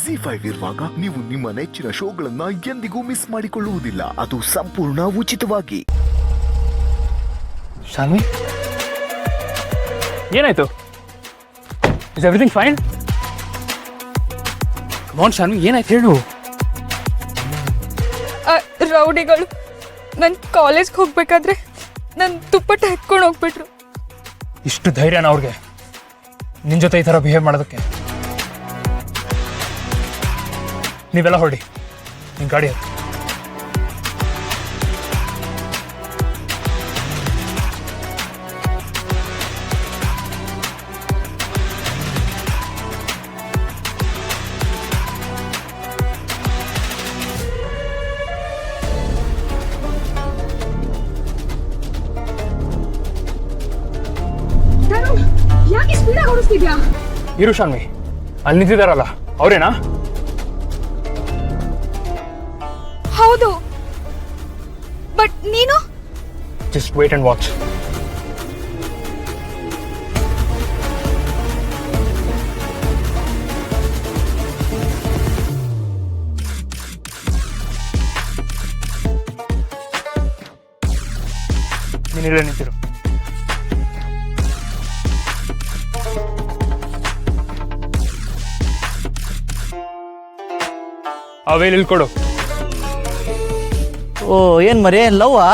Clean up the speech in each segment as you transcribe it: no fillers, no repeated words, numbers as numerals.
ZEE5 ಇರುವಾಗ ನೀವು ನಿಮ್ಮ ನೆಚ್ಚಿನ ಶೋಗಳನ್ನ ಎಂದಿಗೂ ಮಿಸ್ ಮಾಡಿಕೊಳ್ಳುವುದಿಲ್ಲ. ಅದು ಸಂಪೂರ್ಣ ಉಚಿತವಾಗಿ. ಶಾನ್ವಿ, ಏನಾಯ್ತು? Is everything fine? Come on Shanvi, ಏನಾಯ್ತು ಹೇಳು. ರೌಡಿಗಳು ನನ್ನ ಕಾಲೇಜ್ಗೆ ಹೋಗ್ಬೇಕಾದ್ರೆ ನನ್ನ ದುಪ್ಪಟ್ಟು ಹಾಕ್ಕೊಂಡು ಹೋಗ್ಬಿಟ್ರು. ಇಷ್ಟು ಧೈರ್ಯನ ಅವ್ರಿಗೆ ನಿನ್ನ ಜೊತೆ ಈ ಥರ ಬಿಹೇವ್ ಮಾಡೋದಕ್ಕೆ? ನೀವೆಲ್ಲ ಹೊರಡಿ, ನಿನ್ನ ಗಾಡಿ ಹತ್ತಿ. ಯಾಕೆ ಸ್ಪೀಡಾಗಿ ಓಡಿಸ್ತಿದ್ಯಾ? ಇರು ಶಾನ್ವಿ, ಅಲ್ಲಿ ನಿಂತಿದ್ದಾರಲ್ಲ ಅವರೇನಾ? ಹೌದು, ಬಟ್ ನೀನು? Just wait and watch. ನೀನಿಲ್ಲೇ ನಿಂತಿರು. ಅವೇಲ್ ಇಲ್ಲಿ ಕೊಡು. ಓ, ಏನು ಮರಿ, ಲವ್ವಾ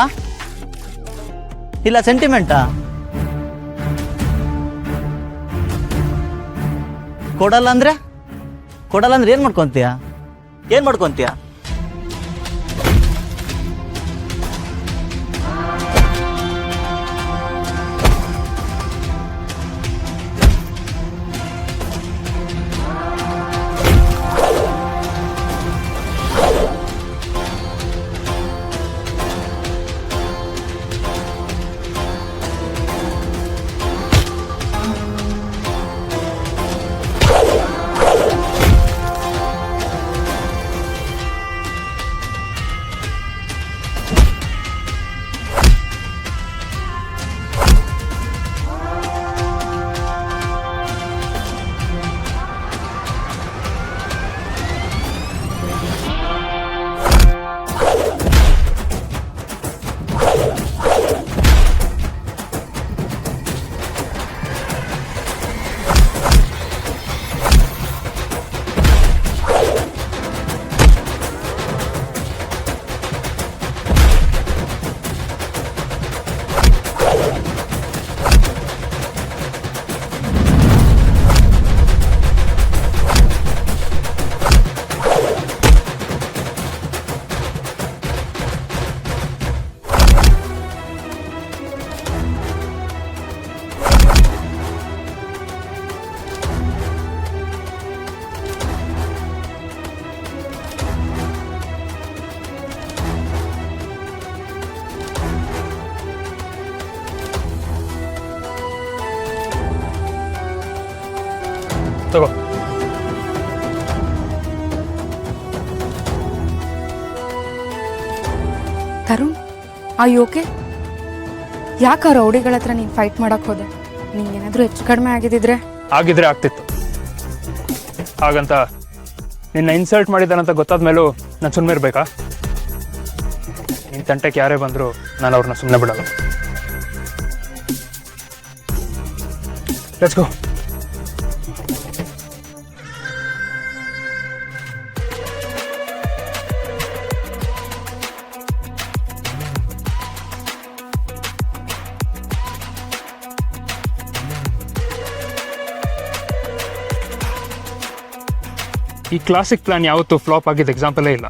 ಇಲ್ಲ ಸೆಂಟಿಮೆಂಟಾ? ಕೊಡಲ್ಲ ಅಂದ್ರೆ ಏನು ಮಾಡ್ಕೊತೀಯ? ಏನು ಮಾಡ್ಕೊತೀಯ? ತಗೋ. ತರುಣ್, ಆ ಯೋಕೆ ಯಾಕೆ ಆ ರೌಡಿಗಳ ಹತ್ರ ನೀನು ಫೈಟ್ ಮಾಡಕ್ ಹೋದೆ? ನಿಂಗೇನಾದ್ರೂ ಹೆಚ್ಚು ಕಡಿಮೆ ಆಗಿದ್ರೆ ಆಗ್ತಿತ್ತು. ಹಾಗಂತ ನಿನ್ನ ಇನ್ಸಲ್ಟ್ ಮಾಡಿದ್ದಾನಂತ ಗೊತ್ತಾದ ಮೇಲೂ ನಾನು ಸುಮ್ಮನೆ ಇರಬೇಕಾ? ನಿನ್ನ ತಂಟೆಗೆ ಯಾರೇ ಬಂದರೂ ನಾನು ಅವ್ರನ್ನ ಸುಮ್ಮನೆ ಬಿಡಲ್ಲ. Let's go. ಈ ಕ್ಲಾಸಿಕ್ ಪ್ಲಾನ್ ಯಾವತ್ತೂ ಫ್ಲಾಪ್ ಆಗಿದ್ದ ಎಕ್ಸಾಂಪಲೇ ಇಲ್ಲ.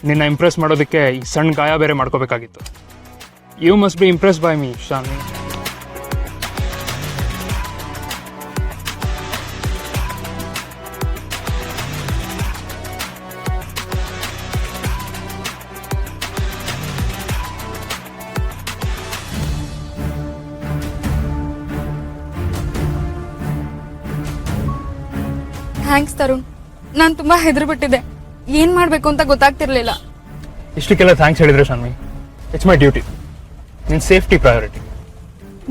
ನಿನ್ನ ಇಂಪ್ರೆಸ್ ಮಾಡೋದಕ್ಕೆ ಈ ಸಣ್ಣ ಗಾಯ ಬೇರೆ ಮಾಡ್ಕೋಬೇಕಾಗಿತ್ತು. You must be impress by me Shanvi. Thanks Tarun. ನಾನು ತುಂಬಾ ಹೆದರ್ಬಿಟ್ಟಿದ್ದೆ, ಏನ್ ಮಾಡ್ಬೇಕು ಅಂತ ಗೊತ್ತಾಗ್ತಿರ್ಲಿಲ್ಲ. ಇಷ್ಟಕ್ಕೆಲ್ಲ ಥ್ಯಾಂಕ್ಸ್ ಹೇಳಿದ್ರೆ ಶಾನ್ವಿ, ಇಟ್ಸ್ ಮೈ ಡ್ಯೂಟಿ. ನಿನ್ನ ಸೇಫ್ಟಿ ಪ್ರಯಾರಿಟಿ.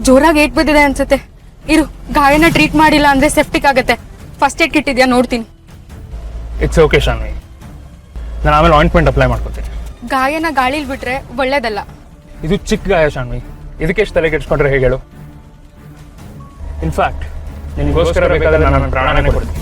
ಜೋರಾಗಿ ಏಟ್ ಬಿದ್ದಿದೆ ಅನ್ಸುತ್ತೆ. ಇರು, ಗಾಯನ ಟ್ರೀಟ್ ಮಾಡಿಲ್ಲ ಅಂದ್ರೆ ಸೆಪ್ಟಿಕ್ ಆಗತ್ತೆ. ಫಸ್ಟ್ ಏಡ್ ಕಿಟ್ ಇದೆಯಾ ನೋಡ್ತೀನಿ. ಇಟ್ಸ್ ಓಕೆ ಶಾನ್ವಿ, ನಾನು ಆಮೇಲೆ ಆಯಿಂಟ್ಮೆಂಟ್ ಅಪ್ಲೈ ಮಾಡ್ಕೊತೀನಿ. ಗಾಯನ ಗಾಳಿಲಿ ಬಿಟ್ರೆ ಒಳ್ಳೇದಲ್ಲ. ಇದು ಚಿಕ್ಕ ಗಾಯ ಶಾನ್ವಿ, ಇದಕ್ಕೆ ಎಷ್ಟು ತಲೆ ಕೆಡ್ಸ್ಕೊಂಡ್ರೆ ಹೇಗೆ ಹೇಳು? ಇನ್ಫ್ಯಾಕ್ಟ್ ನಿನಗೋಸ್ಕರ ಬೇಕಾದ್ರೆ ನಾನು ನನ್ನ ಪ್ರಾಣನೇ ಕೊಡ್ತೀನಿ.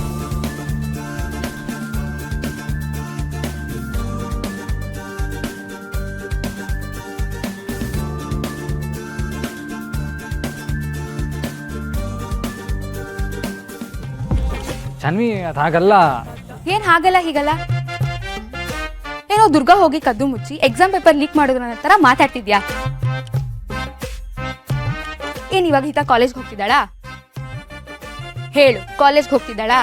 ಶಾನ್ವಿ ಅದು ಹಾಗಲ್ಲ. ಏನ್ ಹಾಗಲ್ಲ ಹೀಗಲ್ಲ? ಏನೋ ದುರ್ಗಾ ಹೋಗಿ ಕದ್ದು ಮುಚ್ಚಿ ಎಕ್ಸಾಮ್ ಪೇಪರ್ ಲೀಕ್ ಮಾಡಿದ್ರ ನಂತರ ಮಾತಾಡ್ತಿದ್ಯಾ? ಏನ್ ಇವಾಗ ಈತ ಕಾಲೇಜ್ಗೆ ಹೋಗ್ತಿದ್ದಾಳಾ? ಹೇಳು, ಕಾಲೇಜ್ಗೆ ಹೋಗ್ತಿದ್ದಾಳಾ?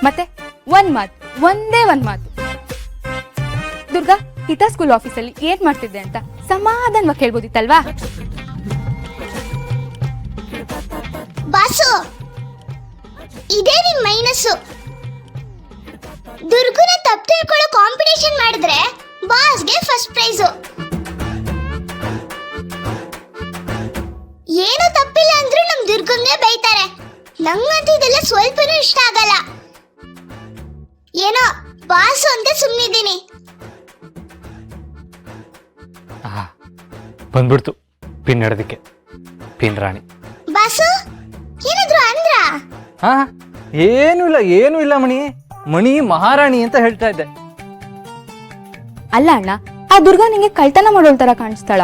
ಮತ್ತೆ ಒಂದೇ ಒಂದ್ ಮಾತು, ದುರ್ಗಾ ಈತ ಸ್ಕೂಲ್ ಆಫೀಸಲ್ಲಿ ಏನ್ ಮಾಡ್ತಿದ್ದೆ ಅಂತ ಸಮಾಧಾನವಾಗಿ ಹೇಳ್ಬೋದಿತ್ತಲ್ವಾ? ಬಾಸು, ಇದೇ ನಿಮ್ ಮೈನಸ್ಸು. ದುರ್ಗುನ ತಪ್ಪು ತಿಳ್ಕೊಳ್ಳೋ ಕಾಂಪಿಟೇಷನ್ ಮಾಡಿದ್ರೆ ಬಾಸ್ಗೆ ಫಸ್ಟ್ ಪ್ರೈಸು. ಏನೋ ತಪ್ಪಿಲ್ಲ ಅಂದ್ರೂ ನಮ್ ದುರ್ಗಂಗೆ ಬೈತಾರೆ. ನಂಗಂತೂ ಇದೆಲ್ಲ ಸ್ವಲ್ಪನೂ ಇಷ್ಟ ಆಗಲ್ಲ. ಏನೋ ಬಾಸು ಅಂತ ಸುಮ್ಮನಿದ್ದೀನಿ. ಬಂದ್ಬಿಡ್ತು ಪಿನ್ ಹಿಡೋದಕ್ಕೆ, ಪಿನ್ ರಾಣಿ. ಬಾಸು ಏನಾದ್ರು ಅಂದ್ರಾ? ಹಾ, ಏನೂ ಇಲ್ಲ ಮಣಿ ಮಹಾರಾಣಿ ಅಂತ ಹೇಳ್ತಾ ಇದ್ದೆ. ಅಲ್ಲ ಅಣ್ಣ, ಆ ದುರ್ಗಾ ನಿಂಗೆ ಕಳ್ತನ ಮಾಡೋಳ್ ತರ ಕಾಣಿಸ್ತಾಳ.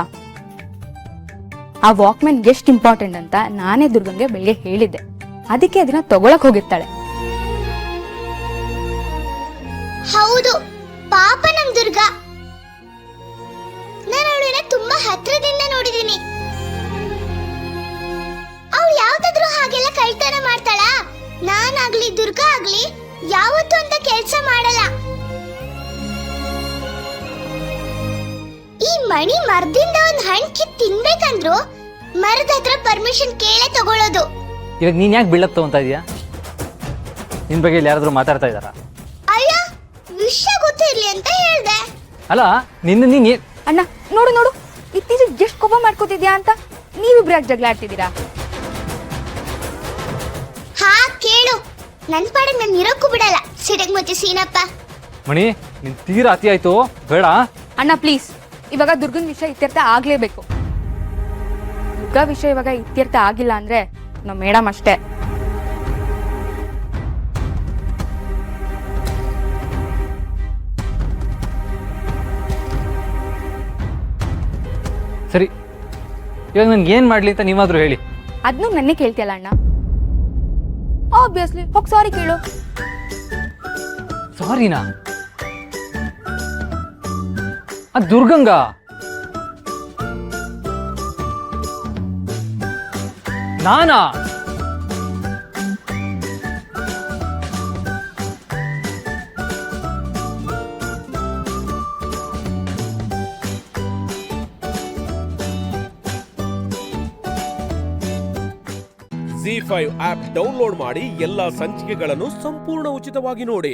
ಆ ವಾಕ್ಮ್ಯಾನ್ ಎಷ್ಟು ಇಂಪಾರ್ಟೆಂಟ್ ಅಂತ ನಾನೇ ದುರ್ಗಂಗೆ ಬೆಳಿಗ್ಗೆ ಹೇಳಿದ್ದೆ. ಅದಕ್ಕೆ ಅದನ್ನ ತಗೊಳಕ್ ಹೋಗಿರ್ತಾಳೆ. ಹೌದು, ಪಾಪ ನಮ್ ದುರ್ಗಾ. ನಾನು ಅವಳನ್ನ ತುಂಬಾ ಹತ್ರದಿಂದ ನೋಡಿದೀನಿ. ಅವಳು ಯಾವ್ದಾದ್ರು ಹಾಗೆಲ್ಲ ಕಳ್ತನ ಮಾಡ್ತಾಳ? ನಾನಾಗ್ಲಿ ದುರ್ಗಾ ಆಗ್ಲಿ ಯಾವತ್ತೂ ಅಂತ ಕೆಲ್ಸ ಮಾಡಲ್ಲ. ಈ ಮಣಿ ಮರದಿಂದ ಒಂದ್ ಹಣ್ಣು ಕಿತ್ ತಿನ್ಬೇಕಂದ್ರು ಮರದ ಹತ್ರ ಪರ್ಮಿಷನ್ ಕೇಳೇ ತಗೊಳ್ಳೋದು. ಇವಾಗ ನೀನ್ ಯಾಕೆ ಬೀಳಕ್ ತಗೊಂತ ಇದೀಯಾ? ನಿನ್ ಬಗ್ಗೆ ಇಲ್ಲಿ ಯಾರಾದ್ರೂ ಮಾತಾಡ್ತಾ ಇದಾರ? ಅಯ್ಯ, ವಿಷಯ ಗೊತ್ತಿರ್ಲಿ ಅಂತ ಹೇಳ್ದೆ. ಅಲ್ಲ ನೀನ್ ಅಣ್ಣ ನೋಡು, ಇತ್ತೀಚೆಗೆ ಎಷ್ಟು ಕೋಪ ಮಾಡ್ಕೋತಿದ್ಯಾ ಅಂತ. ನೀವಿಬ್ರು ಯಾಕೆ ಜಗಳ ಆಡ್ತಿದ್ದೀರಾ? ಹಾ ಕೇಳು, ನನ್ ಪಾಡಿಗೆ ನಾನು ಇರೋಕ್ಕೂ ಬಿಡಲ್ಲ. ಸಿಡಗ್ ಮುಚ್ಚಿ ಸೀನಪ್ಪ. ಮಣಿ ನಿನ್ ತೀರಾ ಅತಿ ಆಯ್ತು, ಬೇಡ. ಅಣ್ಣ ಪ್ಲೀಸ್, ಇವಾಗ ದುರ್ಗನ್ ವಿಷಯ ಇತ್ಯರ್ಥ ಆಗ್ಲೇಬೇಕು. ದುರ್ಗಾ ವಿಷಯ ಇವಾಗ ಇತ್ಯರ್ಥ ಆಗಿಲ್ಲ ಅಂದ್ರೆ ನಮ್ಮ ಮೇಡಮ್ ಅಷ್ಟೇ. ಸರಿ, ಇವಾಗ ನನ್ಗೆ ಏನ್ ಮಾಡ್ಲಿ ಅಂತ ನೀವಾದ್ರೂ ಹೇಳಿ. ಅದನ್ನೂ ನನ್ನೇ ಕೇಳ್ತಿಯಲ್ಲ ಅಣ್ಣ? ಆಬ್ವಿಯಸ್ಲಿ ಹೋಗಿ ಸಾರಿ ಕೇಳು. ಸಾರಿನಾ? ಅದ್ ದುರ್ಗಂಗ. ನಾನಾ? ZEE5 ಆಪ್ ಡೌನ್ಲೋಡ್ ಮಾಡಿ ಎಲ್ಲಾ ಸಂಚಿಕೆಗಳನ್ನು ಸಂಪೂರ್ಣ ಉಚಿತವಾಗಿ ನೋಡಿ.